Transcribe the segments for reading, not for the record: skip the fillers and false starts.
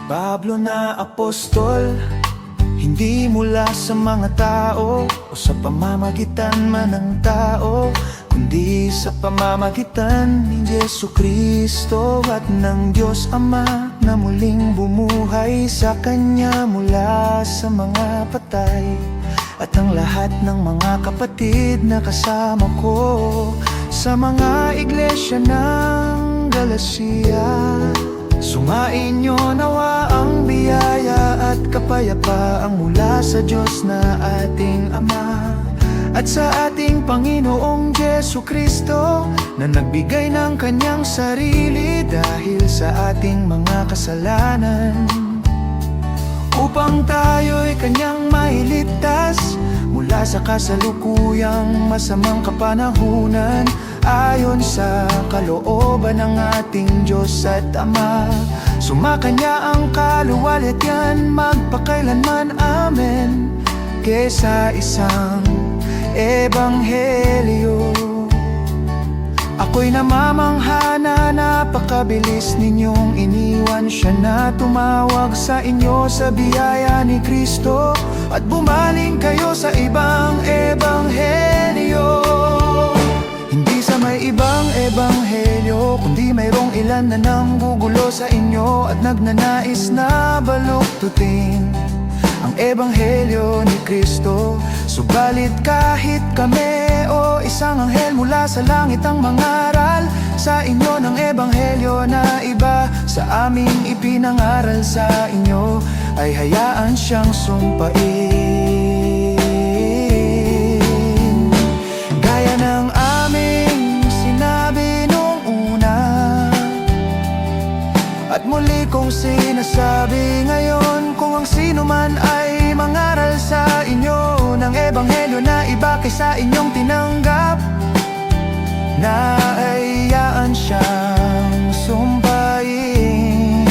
Pablo na apostol, hindi mula sa mga tao o sa pamamagitan man ng tao, kundi sa pamamagitan ni Jesucristo at ng Diyos Ama na muling bumuhay sa Kanya mula sa mga patay. At ang lahat ng mga kapatid na kasama ko sa mga iglesia ng Galacia, sumain niyo nawa ang biyaya at kapayapaang mula sa Diyos na ating Ama at sa ating Panginoong Jesucristo, na nagbigay ng Kanyang sarili dahil sa ating mga kasalanan, upang tayo'y Kanyang mailigtas mula sa kasalukuyang masamang kapanahunan, ayon sa kalooban ng ating Diyos at Ama. Sumakanya ang kaluwalhatian magpakailanman, amen. Kesa isang ebanghelyo, ako'y namamangha na napakabilis ninyong iniwan siya na tumawag sa inyo sa biyaya ni Kristo at bumaling kayo sa ibang ebanghelyo. Hindi sa may ibang ebanghelyo, kundi mayroong ilan na nanggugulo sa inyo at nagnanais na baluktutin ang ebanghelyo ni Kristo. Subalit kahit kami o isang anghel mula sa langit ang mangaral sa inyo ng ebanghelyo na iba sa aming ipinangaral sa inyo, ay hayaan siyang sumpain. Gaya ng aming sinabi nung una, at muli kong sinasabi ngayon, kung ang sino man ay mangaral sa inyo ng ebanghelyo na iba kaysa inyong tinanggap, na hayaan siyang sumpain.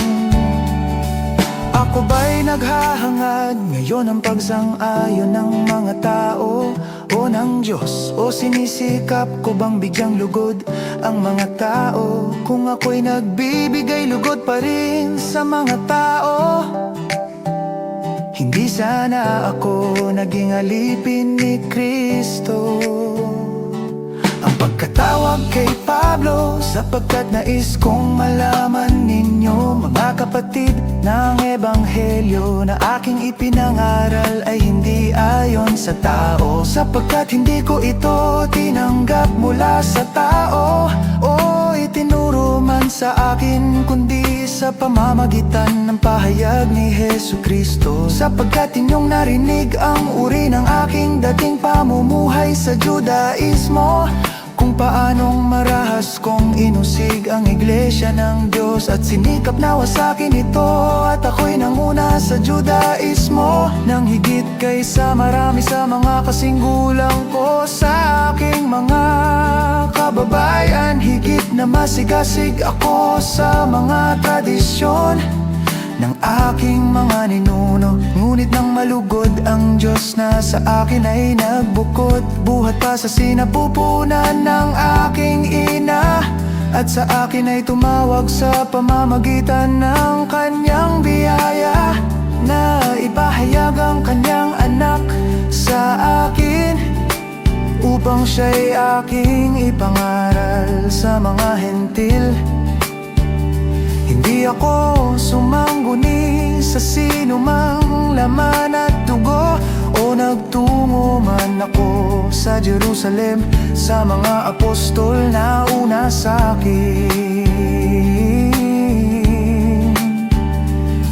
Ako ba'y naghahangad ngayon ng pagsang-ayon ng mga tao o ng Diyos? O sinisikap ko bang bigyang lugod ang mga tao? Kung ako'y nagbibigay lugod pa rin sa mga tao, hindi sana ako naging alipin ni Kristo. Ang pagkatawag kay Pablo, sapagkat nais kong malaman ninyo, mga kapatid, ng ebanghelyo na aking ipinangaral ay hindi ayon sa tao, sapagkat hindi ko ito tinanggap mula sa tao o itinuro man sa akin, kundi sa pamamagitan ng pahayag ni Jesucristo. Sapagkat inyong narinig ang uri ng aking dating pamumuhay sa Judaismo, kung paanong marahas kong inusig ang iglesia ng Diyos at sinikap na wasakin ito. At ako'y nanguna sa Judaismo nang higit kaysa marami sa mga kasinggulang ko, sa aking mga kababayan. Higit na masigasig ako sa mga tradisyon ng aking mga ninuno, ngunit nang malugod ang Diyos na sa akin ay nagbukod, buhat pa sa sinapupunan ng aking ina, at sa akin ay tumawag sa pamamagitan ng Kanyang biyaya na ipahayag ang Kanyang anak sa akin, upang siya'y aking ipangaral sa mga hentil. Hindi ako sumangguni sa sinumang laman at dugo, o nagtungo man ako sa Jerusalem sa mga apostol na una sa akin,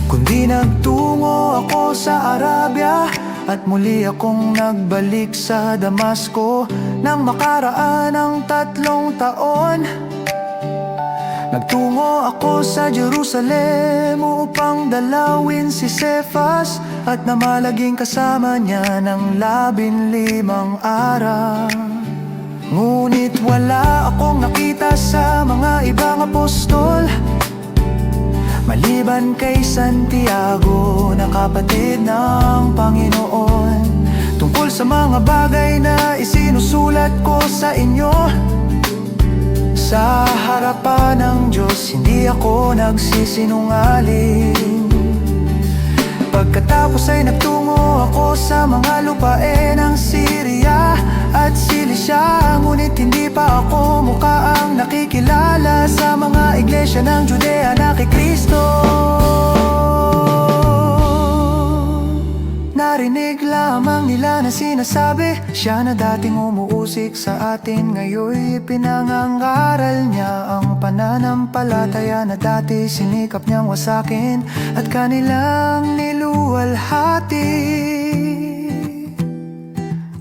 kundi nagtungo ako sa Arabia at muli akong nagbalik sa Damasco nang makaraan ng 3 taon. Nagtungo ako sa Jerusalem upang dalawin si Cefas at namalaging kasama niya ng 15 araw. Ngunit wala akong nakita sa mga ibang apostol, maliban kay Santiago na kapatid ng Panginoon, tungkol sa mga bagay na isinusulat ko sa inyo. Sa harapan ng Diyos, hindi ako nagsisinungaling. Pagkatapos ay nagtungo ako sa mga lupain ng Syria at Cilicia. Ngunit hindi pa ako mukhang nakikilala sa mga iglesia ng Judea na kay Kristo. Narinig lamang nila na sinasabi, siya na dating umuusik sa atin, ngayon pinangangaral niya ang pananampalataya na dati sinikap niyang wasakin at kanilang niluwalhati.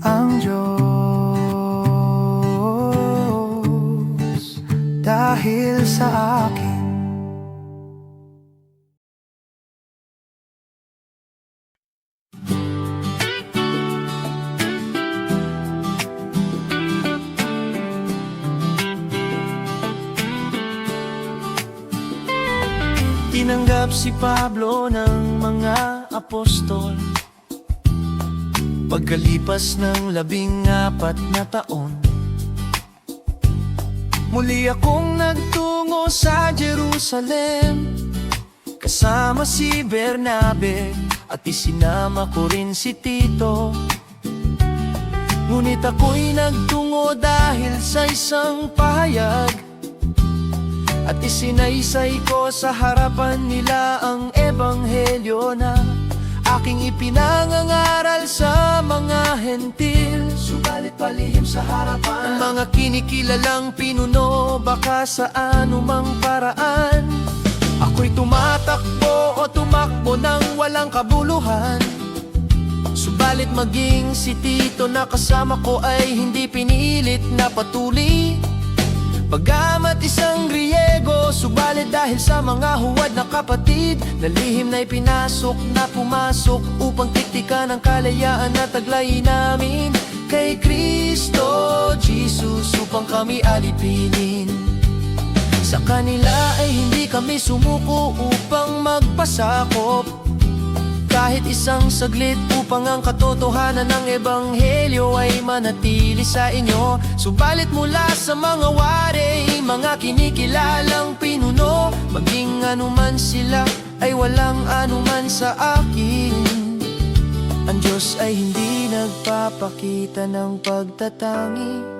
Ang Diyos dahil sa akin. Tinanggap si Pablo ng mga apostol pagkalipas ng 14 na taon. Muli akong nagtungo sa Jerusalem kasama si Bernabe at isinama ko rin si Tito. Ngunit ako'y nagtungo dahil sa isang pahayag at isinaysay ko sa harapan nila ang ebanghelyo na aking ipinangangaral sa mga hentil. Subalit palihim sa harapan ng mga kinikilalang pinuno, baka sa anumang paraan ako'y tumatakbo o tumakbo ng walang kabuluhan. Subalit maging si Tito na kasama ko ay hindi pinilit na patuli. Bagamat isang Griego, subalit dahil sa mga huwad na kapatid na lihim na ipinasok na pumasok upang tiktikan ang kalayaan na taglay namin kay Kristo Jesus upang kami alipinin. Sa kanila ay hindi kami sumuko upang magpasakop kahit isang saglit upang ang katotohanan ng ebanghelyo ay manatili sa inyo. Subalit mula sa mga wari, mga kinikilalang pinuno, maging anuman sila ay walang anuman sa akin. Ang Diyos ay hindi nagpapakita ng pagtatangi.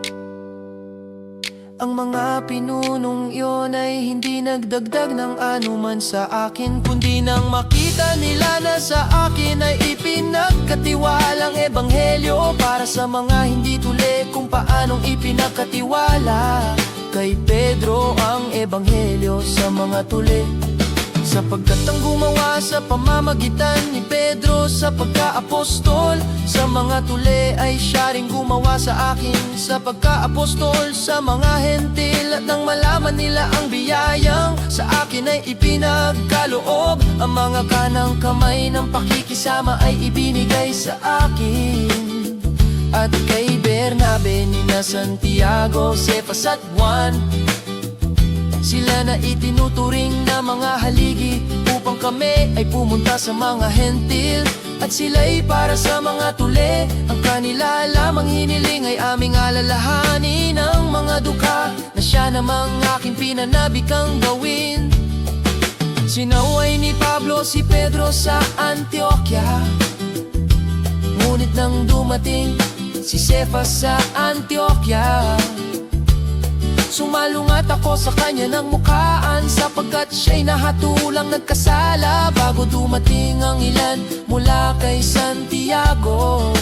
Ang mga pinunong iyon ay hindi nagdagdag ng anuman sa akin, kundi nang makita nila na sa akin ay ipinagkatiwalang ebanghelyo para sa mga hindi tuli kung paanong ipinagkatiwala kay Pedro ang ebanghelyo sa mga tuli. Sapagkat ang gumawa sa pamamagitan ni Pedro sa pagka-apostol sa mga tuli ay siya ring gumawa sa akin sa pagka-apostol sa mga hentil. At nang malaman nila ang biyayang sa akin ay ipinagkaloob, ang mga kanang kamay ng pakikisama ay ibinigay sa akin. At kay Bernabe, nina Santiago, Cephas at Juan, sila na itinuturing na mga haligi upang kami ay pumunta sa mga hentil. At sila'y para sa mga tuli, ang kanila lamang hiniling ay aming alalahanin ang mga dukha na siya namang aking pinanabikang gawin. Sinaway ni Pablo si Pedro sa Antioquia, ngunit nang dumating si Cephas sa Antioquia, sumalungat ako sa kanya ng mukhaan, sapagkat siya'y nahatulang nagkasala bago dumating ang ilan mula kay Santiago.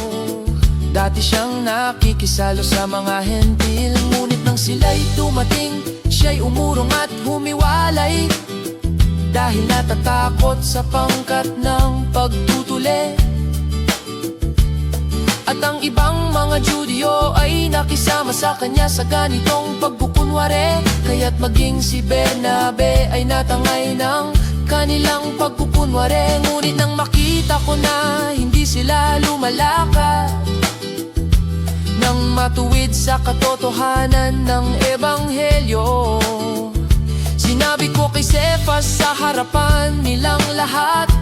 Dati siyang nakikisalo sa mga hentil, ngunit nang sila'y dumating, siya'y umurong at humiwalay dahil natatakot sa pangkat ng pagtutuli. At ang ibang mga Judyo ay nakisama sa kanya sa ganitong pagkukunwari, kaya't maging si Bernabe ay natangay ng kanilang pagkukunwari. Ngunit nang makita ko na hindi sila lumalakad nang matuwid sa katotohanan ng ebanghelyo, sinabi ko kay Cephas sa harapan nilang lahat,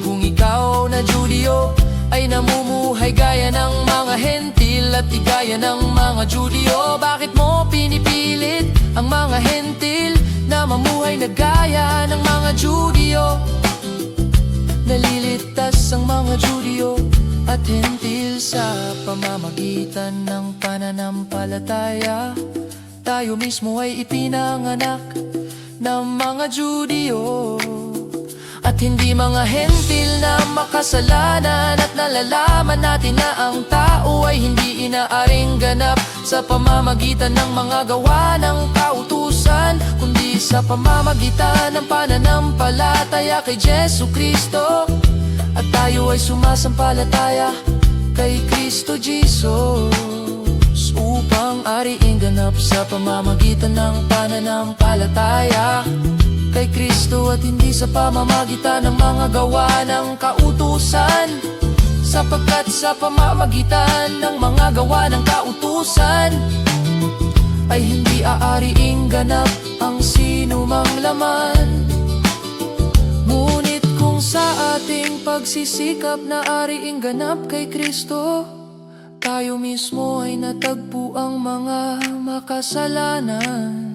kung ikaw na Judyo ay namumuhay gaya ng mga hentil at di gaya ng mga Judyo, bakit mo pinipilit ang mga hentil na mamuhay na gaya ng mga Judyo? Naliligtas ang mga Judyo at Hentil sa pamamagitan ng pananampalataya. Tayo mismo ay ipinanganak ng mga Judyo at hindi mga Hentil na makasalanan. At nalalaman natin na ang tao ay hindi inaaring ganap sa pamamagitan ng mga gawa ng kautusan, kundi sa pamamagitan ng pananampalataya kay Jesu Kristo. At tayo ay sumasampalataya kay Kristo Jesus upang ariing ganap sa pamamagitan ng pananampalataya kay Kristo at hindi sa pamamagitan ng mga gawa ng kautusan, sapagkat sa pamamagitan ng mga gawa ng kautusan ay hindi aariing ganap ang sinumang laman. Ngunit kung sa ating pagsisikap na ariing ganap kay Kristo, tayo mismo ay natagpo ang mga makasalanan.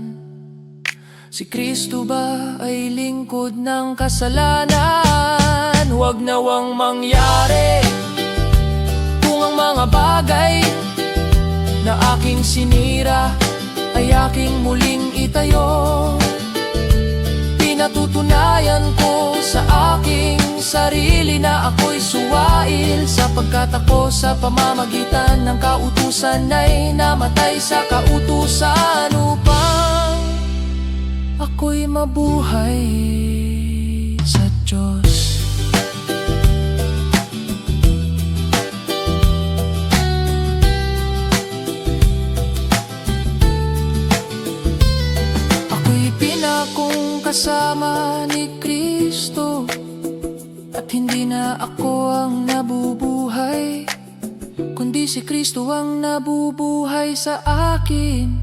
Si Kristo ba ay lingkod ng kasalanan? Huwag nawang mangyari kung ang mga bagay na aking sinira ay aking muling itayo. Pinatutunayan ko sa aking sarili na ako'y suwail, sapagkat ako sa pamamagitan ng kautusan ay namatay sa kautusan upang ako'y mabuhay sa Diyos. Ako'y pinakong kasama ni Kristo at hindi na ako ang nabubuhay, kundi si Kristo ang nabubuhay sa akin.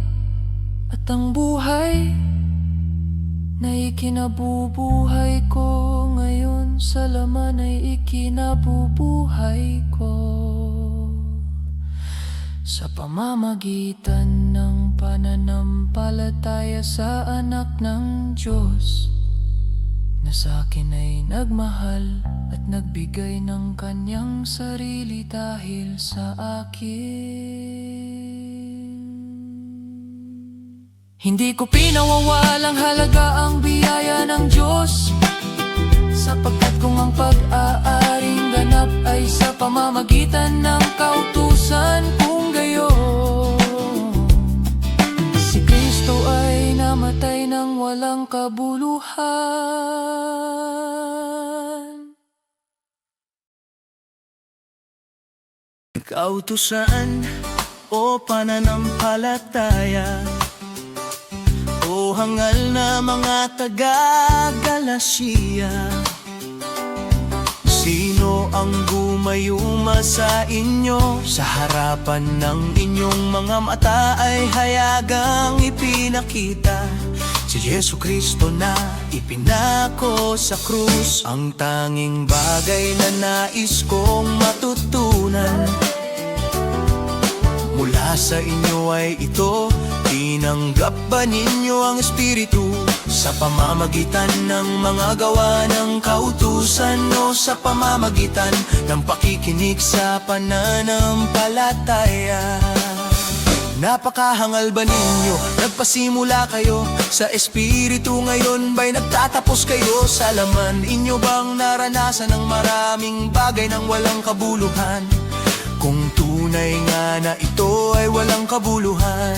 At ang buhay na ikinabubuhay ko ngayon sa laman ay ikinabubuhay ko sa pamamagitan ng pananampalataya sa anak ng Diyos na sa akin ay nagmahal at nagbigay ng kanyang sarili dahil sa akin. Hindi ko pinawawalang halaga ang biyaya ng Diyos, sapagkat kung ang pag-aaring ganap ay sa pamamagitan ng kautusan kung gayon, si Kristo ay namatay ng walang kabuluhan. Kautusan o pananampalataya, o hangal na mga taga-Galacia, sino ang gumayuma sa inyo? Sa harapan ng inyong mga mata ay hayagang ipinakita si Jesu Kristo na ipinako sa krus. Ang tanging bagay na nais kong matutunan mula sa inyo ay ito: tinanggap ba ninyo ang Espiritu sa pamamagitan ng mga gawa ng kautusan o sa pamamagitan ng pakikinig sa pananampalataya? Napakahangal ba ninyo? Nagpasimula kayo sa Espiritu, ngayon ba'y nagtatapos kayo sa laman? Inyo bang naranasan ng maraming bagay ng walang kabuluhan? Kung tunay nga na ito ay walang kabuluhan,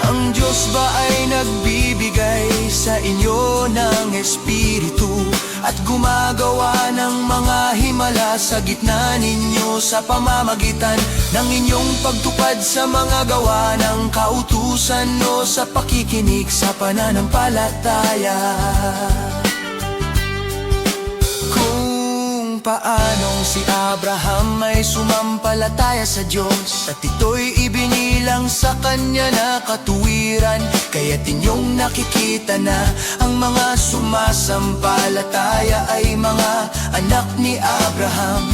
ang Diyos ba ay nagbibigay sa inyo ng Espiritu at gumagawa ng mga himala sa gitna ninyo sa pamamagitan ng inyong pagtupad sa mga gawa ng kautusan o sa pakikinig sa pananampalataya? Paanong si Abraham ay sumampalataya sa Diyos at ito'y ibinilang sa kanya na katuwiran. Kaya't inyong nakikita na ang mga sumasampalataya ay mga anak ni Abraham.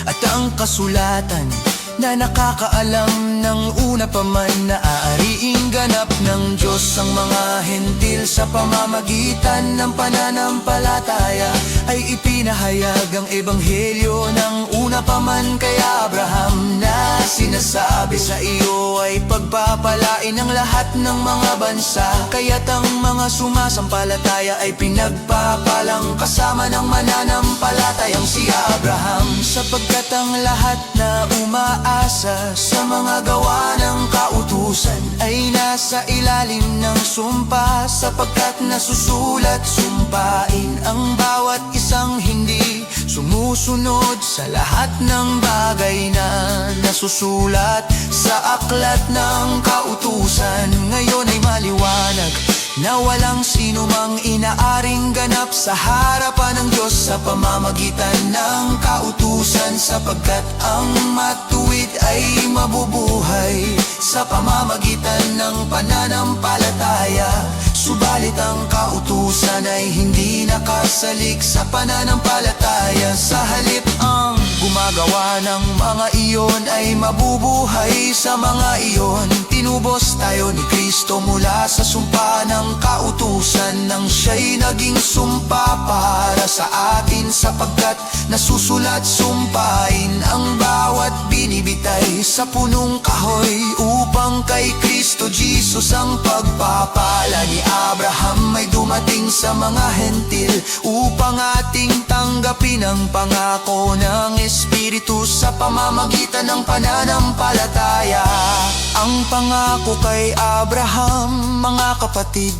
At ang kasulatan na nakakaalam ng una pa man na aariing ganap ng Diyos ang mga hentil sa pamamagitan ng pananampalataya ay ipinahayag ang ebanghelyo ng una pa man kay Abraham na sinasabi sa iyo ay pagpapalain ng lahat ng mga bansa kaya't ang mga sumasampalataya ay pinagpapalang kasama ng mananampalatayang si Abraham sapagkat ang lahat na umaasa sa mga gawa ng kautusan ay nasa ilalim ng sumpa sapagkat nasusulat sumpain ang bawat isang hindi sumusunod sa lahat ng bagay na nasusulat sa aklat ng kautusan. Ngayon ay maliwanag na walang sino mang inaaring ganap sa harapan ng Diyos sa pamamagitan ng kautusan sapagkat ang matuwid ay mabubuhay sa pamamagitan ng pananampalataya. Subalit ang kautusan ay hindi nakasalig sa pananampalataya. Sa halip ang gumagawa ng mga iyon ay mabubuhay sa mga iyon. Tinubos tayo ni Kristo mula sa sumpa ng kautusan nang siya'y naging sumpa para sa atin sapagkat nasusulat sumpain ang bawat binibitay sa punong kahoy upang kay Kristo Jesus ang pagpapala ni Abraham ay dumating sa mga hentil upang ating tanggapin ang pangako ng Espiritu sa pamamagitan ng pananampalataya. Ang pangako kay Abraham, mga kapatid,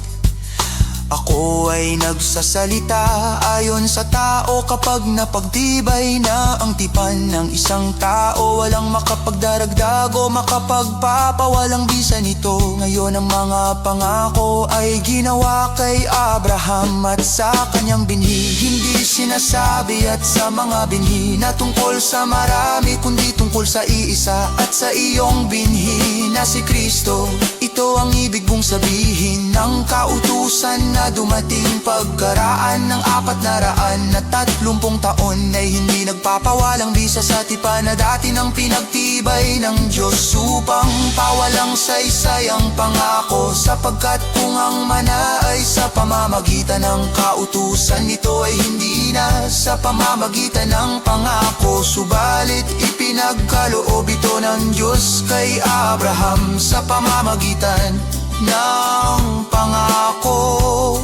ako ay nagsasalita ayon sa tao kapag napagtibay na ang tipan ng isang tao. Walang makapagdaragdag o makapagpapawalang bisa nito. Ngayon ang mga pangako ay ginawa kay Abraham at sa kanyang binhi. Hindi sinasabi at sa mga binhi na tungkol sa marami kundi tungkol sa iisa at sa iyong binhi na si Kristo. Ito ang ibig kong sabihin ng kautusan na dumating pagkaraan ng 430 taon ay hindi nagpapawalang bisa sa tipan na dati nang pinagtibay ng Diyos upang pawalang saysay ang pangako sapagkat kung ang mana ay sa pamamagitan ng kautusan ito ay hindi na sa pamamagitan ng pangako subalit ipinagkaloob ito ng Diyos kay Abraham sa pamamagitan ng pangako.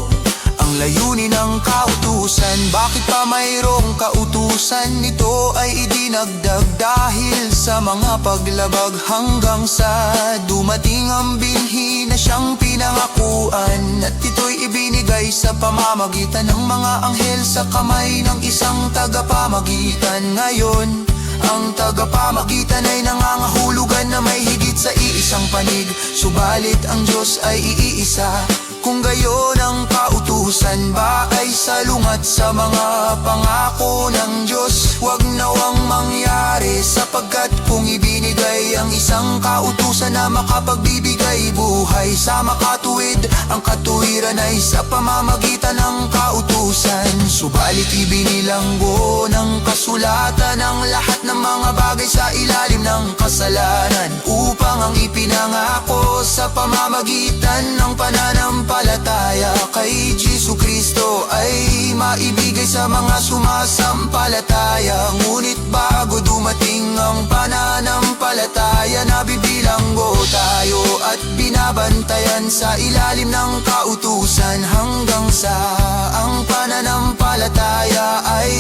Ang layunin ng kautusan, bakit pa mayroong kautusan? Ito ay idinagdag dahil sa mga paglabag hanggang sa dumating ang binhi na siyang pinangakuan at ito'y ibinigay sa pamamagitan ng mga anghel sa kamay ng isang tagapamagitan. Ngayon ang tagapamagitan ay nangangahulugan na may higit sa iisang panig subalit ang Diyos ay iisa. Kung gayon ang kautusan ba ay salungat sa mga pangako ng Diyos? Huwag nawang mangyari sapagkat kung ibinigay ang isang kautusan na makapagbibigay buhay sa makatuwid, ang katuwiran ay sa pamamagitan ng kautusan. Subalit ibinilanggo ng kasulatan ang lahat ng mga bagay sa ilalim ng kasalanan upang ang ipinangako sa pamamagitan ng pananampalataya kay Jesu Kristo ay maibigay sa mga sumasampalataya. Ngunit bago dumating ang pananampalataya, nabibilanggo tayo at binabantayan sa ilalim ng kautusan hanggang sa ang pananampalataya ay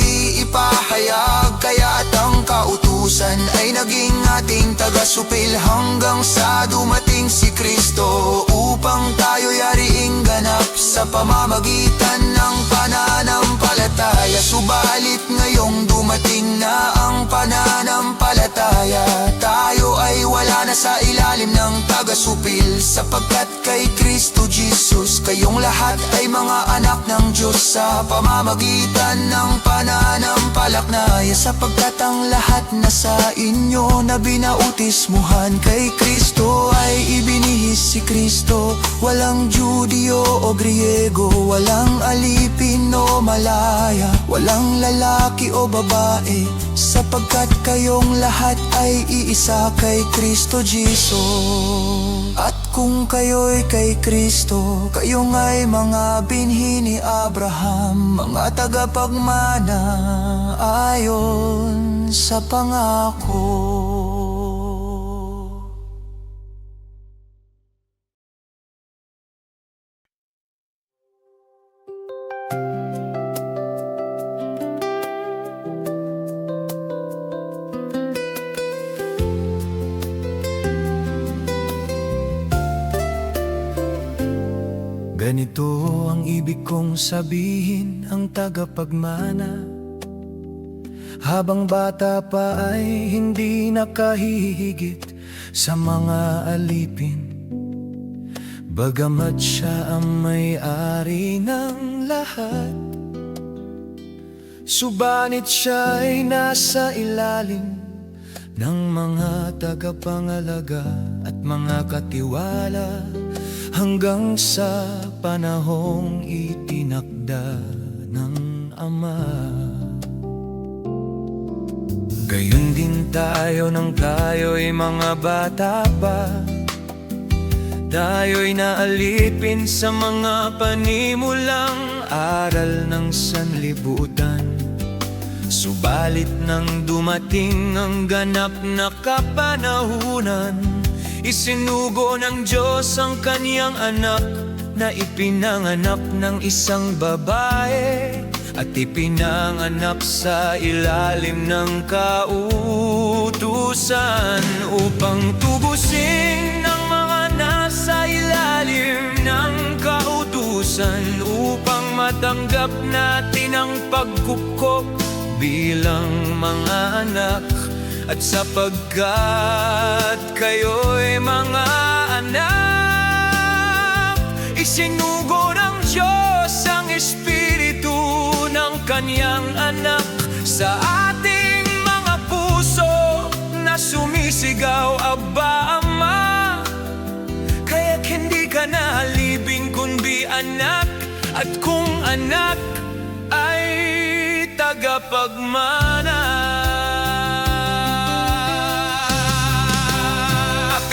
ipahayag. Kaya't ang kautusan ay naging ating tagasupil hanggang sa dumating si Kristo upang tayo yariing ganap sa pamamagitan ng pananampalataya. Subalit ngayong dumating na ang pananampalataya, tayo ay wala na sa ilalim ng tagasupil sapagkat kay Kristo Jesus kayong lahat ay mga anak ng Diyos sa pamamagitan ng pananampalataya sapagkat ang lahat na sa inyo na binautismuhan kay Kristo ay ibinihis si Kristo. Walang Judyo o Griego, walang alipin o malaya, walang lalaki o babae sapagkat kayong lahat ay iisa kay Kristo Jesus. At kung kayo'y kay Kristo, kayo nga'y mga binhi ni Abraham, mga tagapagmana ayon sa pangako. Ganito ang ibig kong sabihin, ang tagapagmana. Habang bata pa ay hindi nakahihigit sa mga alipin, bagamat siya ang may-ari ng lahat. Subalit siya ay nasa ilalim ng mga tagapangalaga at mga katiwala, hanggang sa panahong itinakda ng Ama. Gayon din tayo nang tayo'y mga bata pa, tayo'y naalipin sa mga panimulang aral ng sanlibutan. Subalit nang dumating ang ganap na kapanahunan, isinugo ng Diyos ang kaniyang anak na ipinanganak ng isang babae at ipinanganak sa ilalim ng kautusan, upang tubusin ng mga nasa ilalim ng kautusan, upang matanggap natin ang pagkukup bilang mga anak. At sapagkat kayo'y mga anak, isinugo ng Diyos ang Espiritu ng Kaniyang anak sa ating mga puso na sumisigaw, Aba, Ama. Kaya't hindi ka na alipin kundi anak, at kung anak ay tagapagmana.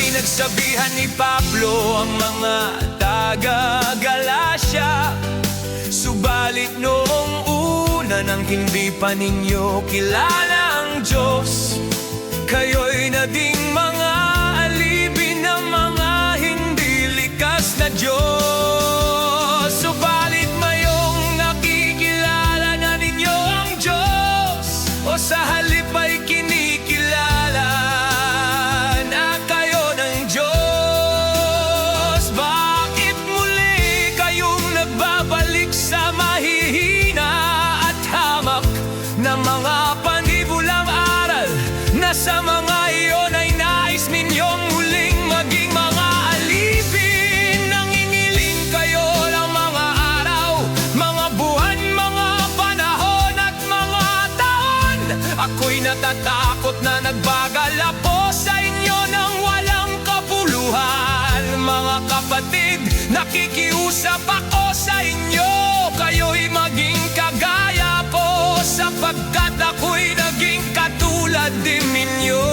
Pinagsabihan ni Pablo ang mga taga-Galasya, subalit noong una nang hindi pa ninyo kilala ang Diyos, kayo'y naging mga alipin ng mga hindi likas na Diyos. Subalit mayong nakikilala na ninyo ang Diyos, o sa halip ay kinikilala sa mahihina at hamak ng mga panibulang aral, na sa mga iyon ay nais ninyong muling maging mga alipin. Nangingiling kayo ng mga araw, mga buwan, mga panahon at mga taon. Ako'y natatakot na nagbagal ako sa inyo ng walang kapuluhan. Mga kapatid, nakikiusap ako sa inyo, kayo'y maging kagaya ko, sapagkat ako'y naging katulad din ninyo.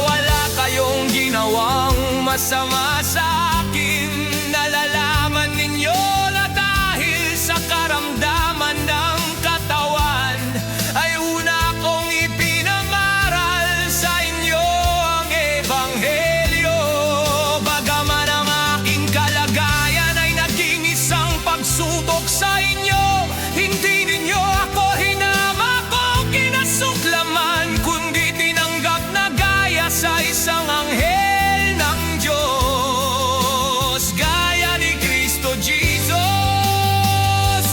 Wala kayong ginawang masama sa akin, nalalaman ninyo na dahil sa karamdaman ng katawan ay una kong ipinangaral sa inyo ang Ebanghelyo. Bagaman ang aking kalagayan ay naging isang pagsubok sa inyo, hindi ninyo ako hinamak o kinasuklaman, kundi tinanggap na gaya sa isang anghel ng Diyos, gaya ni Kristo Jesus.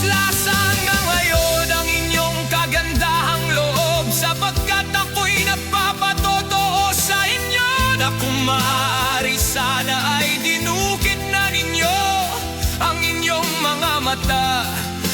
Lasan nga ngayon ang inyong kagandahang loob, sapagkat ako'y nagpapatotoo sa inyo na kung maaari sana ay dinukit na ninyo ang inyong mga mata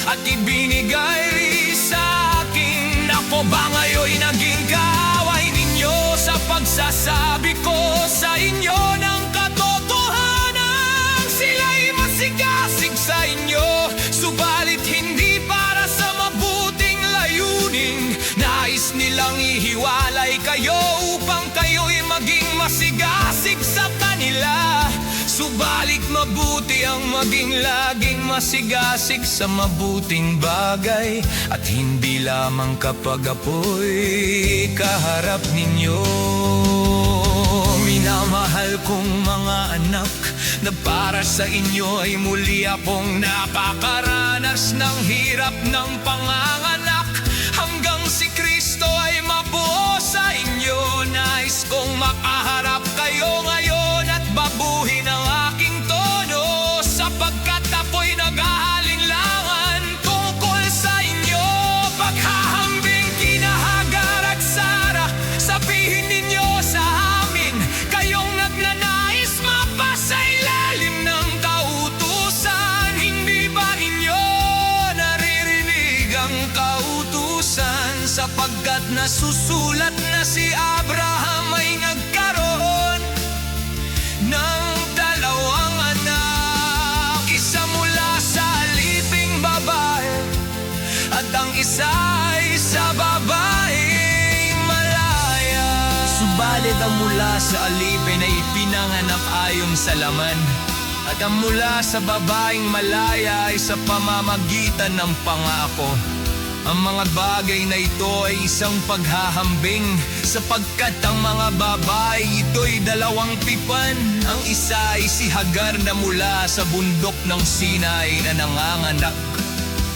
at ibinigay rin sa akin. Ako ba ngayon'y naging kaaway ninyo sa pagsasabi ko sa inyo ng katotohanan? Sila'y masigasig sa inyo, subalit hindi para sa mabuting layunin. Nais nila walang ihiwalay kayo upang kayo'y maging masigasig sa kanila. Subalit mabuti ang maging laging masigasig sa mabuting bagay, at hindi lamang kapag apoy kaharap ninyo. Minamahal kong mga anak, na para sa inyo ay muli akong nakakaranas ng hirap ng panganganak. Hanggang si Kristo ay mabuo sa inyo, nais kong makaharap kayo ngayon at babuhin ang aking tono, sapagkat ako'y nag-aalinlangan tungkol sa inyo. Paghahambing kina Hagar at Sara, sabihin ninyo sa amin, kayong nagnanais mapasa ilalim ng kautusan. Hindi ba inyo naririnig ang kautusan? Sapagkat nasusulat na si Abraham ay nagkaroon ng dalawang anak, isa mula sa aliping babae at ang isa ay sa babaeng malaya. Subalit ang mula sa alipin ay pinanganak ayon sa laman, at ang mula sa babaeng malaya ay sa pamamagitan ng pangako. Ang mga bagay na ito ay isang paghahambing, sapagkat ang mga babae ito'y dalawang tipan. Ang isa ay si Hagar na mula sa bundok ng Sinai na nanganganak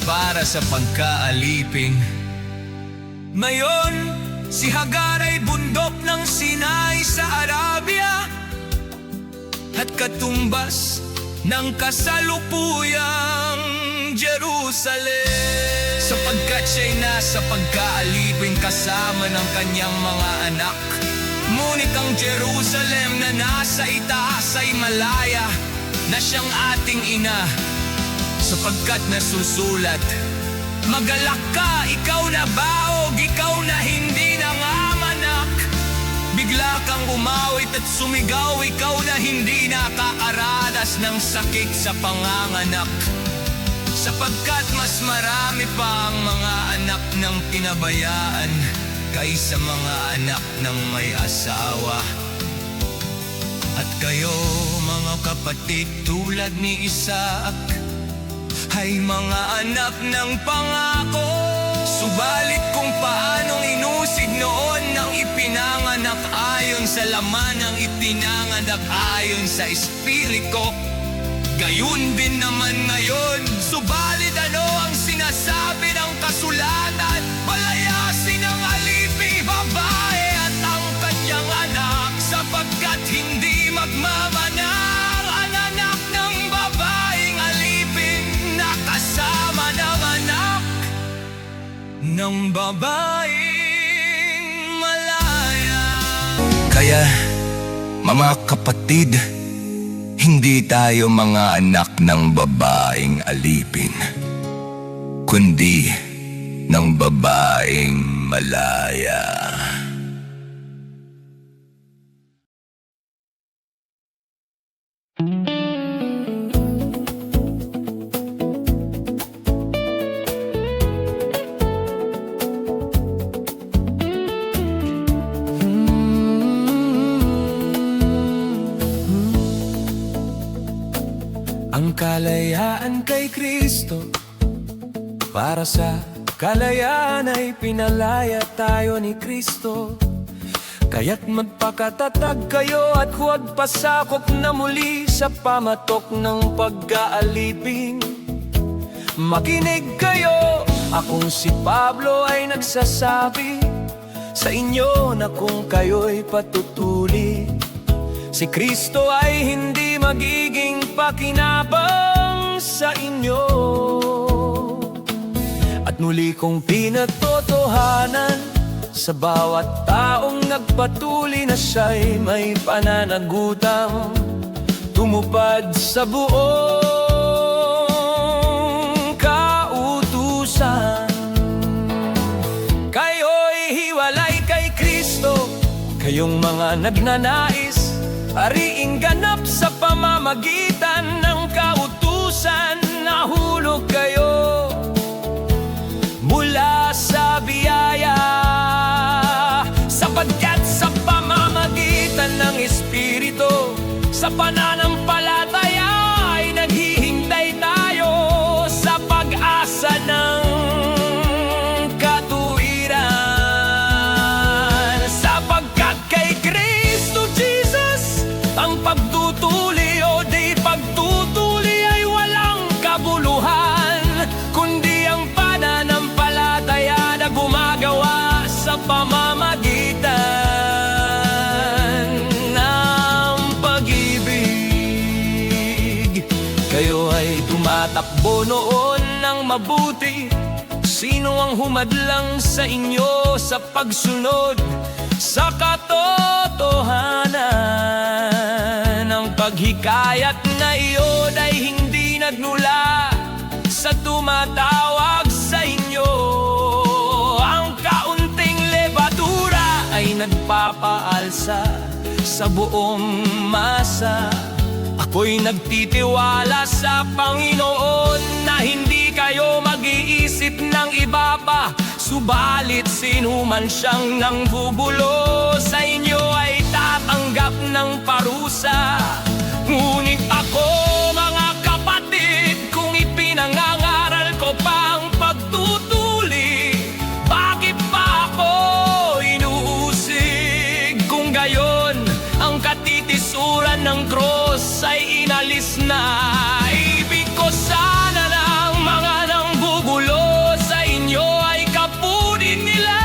para sa pagkaalipin. Ngayon, si Hagar ay bundok ng Sinai sa Arabia at katumbas ng kasalukuyang Jerusalem, sapagkat siya'y nasa pagkaalipin kasama ng kanyang mga anak. Ngunit ang Jerusalem na nasa itaas ay malaya na siyang ating ina, sapagkat nasusulat, magalak ka, ikaw na baog, ikaw na hindi nangamanak. Bigla kang umawit at sumigaw, ikaw na hindi nakakaranas ng sakit sa panganganak, sapagkat mas marami pa ang mga anak ng pinabayaan kaysa mga anak ng may asawa. At kayo mga kapatid, tulad ni Isaac, ay mga anak ng pangako. Subalit kung paanong inusig noon ng ipinanganak ayon sa laman ng itinanganak ayon sa espiritu, gayon din naman ngayon. Subalit ano ang sinasabi ng kasulatan? Palayasin ang aliping babae at ang kanyang anak, sapagkat hindi magmamanang ang anak ng babaeng aliping na kasama ng anak ng babaeng malaya. Kaya, mga kapatid, hindi tayo mga anak ng babaeng alipin, kundi ng babaeng malaya. Ang kalayaan kay Kristo, para sa kalayaan ay pinalaya tayo ni Kristo. Kaya't magpakatatag kayo at huwag pasakop na muli sa pamatok ng pag-aalipin. Makinig kayo, akong si Pablo ay nagsasabi sa inyo na kung kayo'y patutuli, si Kristo ay hindi magiging pakinabang sa inyo. At muli kong pinatotohanan sa bawat taong nagpatuli na siya'y may pananagutang tumupad sa buong kautusan. Kayo'y hiwalay kay Kristo, kayong mga nagnanais ariing ganap sa pamamagitan ng kautusan. Nahulog kayo mula sa biyaya. pamamagitan ng pag-ibig. Kayo ay tumatakbo noon ng mabuti. Sino ang humadlang sa inyo sa pagsunod sa katotohanan? Ang paghikayat na iyon ay hindi nagmula sa tumatawag sa inyo. Ang kaunting levadura ay nagpapaalsa sa buong masa. Ako'y nagtitiwala sa Panginoon na hindi kayo mag-iisip ng iba pa. Subalit sino man siyang nangbubulo sa inyo ay tatanggap ng parusa. Ngunit ako, mga kapatid, kung ipinangangaral ko pang pagtutuli, bakit pa ako inuusig? Kung gayon, ang katitisuran ng cross ay inalis na. Ibig ko sana ng mga nangbubulo sa inyo ay kapunin nila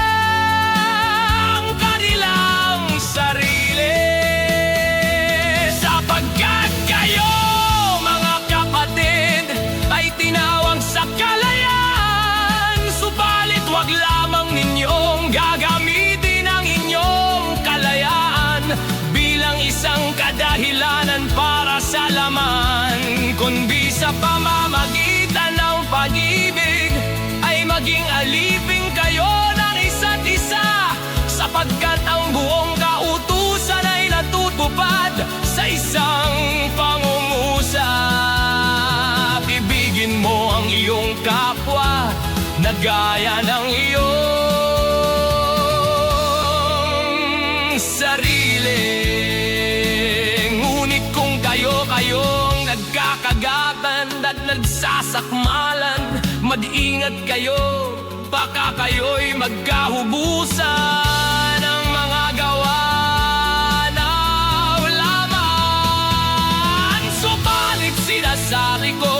ang kanilang sarili. Sapagkat kayo, mga kapatid, ay tinawag sa kalayaan. Subalit wag lamang ninyong gagamitin ang inyong kalayaan bilang isang kadahilanan para sa laman, kundi sa pamamagitan ng pag-ibig ay maging alipin kayo ng isa't isa, sapagkat ang buong kautusan ay natutupad sa isang pangungusap. Ibigin mo ang iyong kapwa na gaya ng iyong sarili. Ngunit kung kayong nagkakagatan at nagsasakmalan, mag-ingat kayo, baka kayo'y magkahubusan ng mga gawa na laman. Subalit sinasabi ko,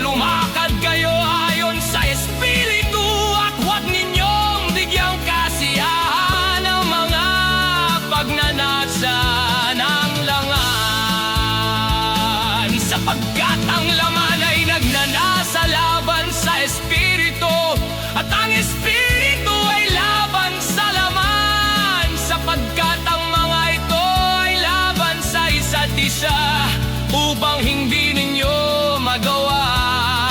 lumakad kayo ayon sa Espiritu at huwag ninyong bigyang kasiyahan ng mga pagnanasa ng langan. Sapagkat ang laman ay nagnanasa laban sa Espiritu, at ang Espiritu ay laban sa laman. Sapagkat ang mga ito ay laban sa isa't isa, upang hindi ninyo magawa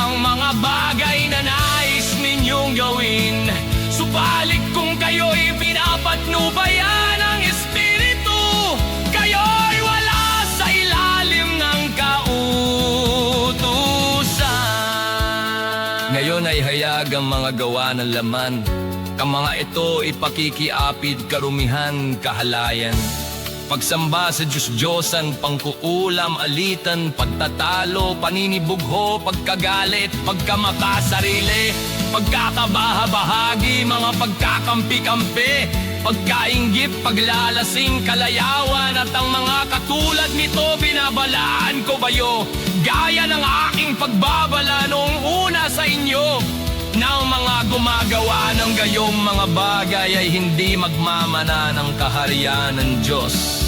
ang mga bagay na nais ninyong gawin. Subalit kung kayo'y pinapatnubayan ng Espiritu, kayo'y wala sa ilalim ng kautusan. Ngayon ay hayag ang mga gawa ng laman, ang mga ito ipakikiapid, karumihan, kahalayan, pagsamba sa Diyos-Diyosan, pangkuulam, alitan, pagtatalo, paninibugho, pagkagalit, pagkamakasarili, pagkakabahabahagi, mga pagkakampi-kampi, pagkainggit, paglalasing, kalayawan, at ang mga katulad nito binabalaan ko kayo, gaya ng aking pagbabala noong una sa inyo, na ang mga gumagawa ng gayong mga bagay ay hindi magmamana ng kaharian ng Diyos.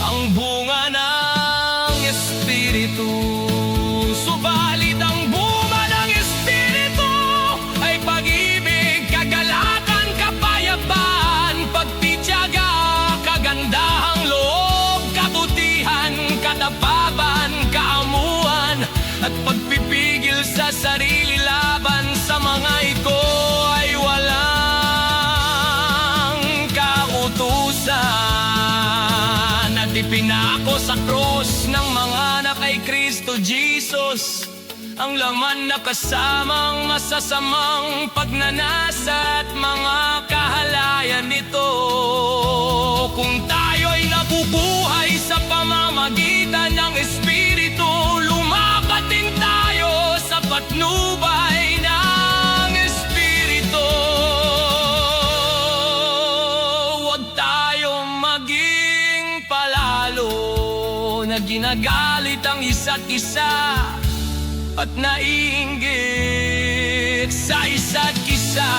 Ang bunga ng Espiritu, subalit ang bunga ng Espiritu ay pag-ibig, kagalakan, kapayapaan, pagtitiyaga, kagandahang loob, kabutihan, katapapan, kaamuan, at pagpipigil sa sarili laban sa mga ito ay walang kautusan. At ipinako sa cross ng mga anak kay Kristo Jesus ang laman na kasamang masasamang pagnanasa at mga kahalayan nito. Kung tayo'y nabubuhay sa pamamagitan ng Espiritu, lumakad din tayo sa patnubay ng Espiritu. Huwag tayong maging palalo na ginagalit ang isa't isa at naiinggit sa isa't isa.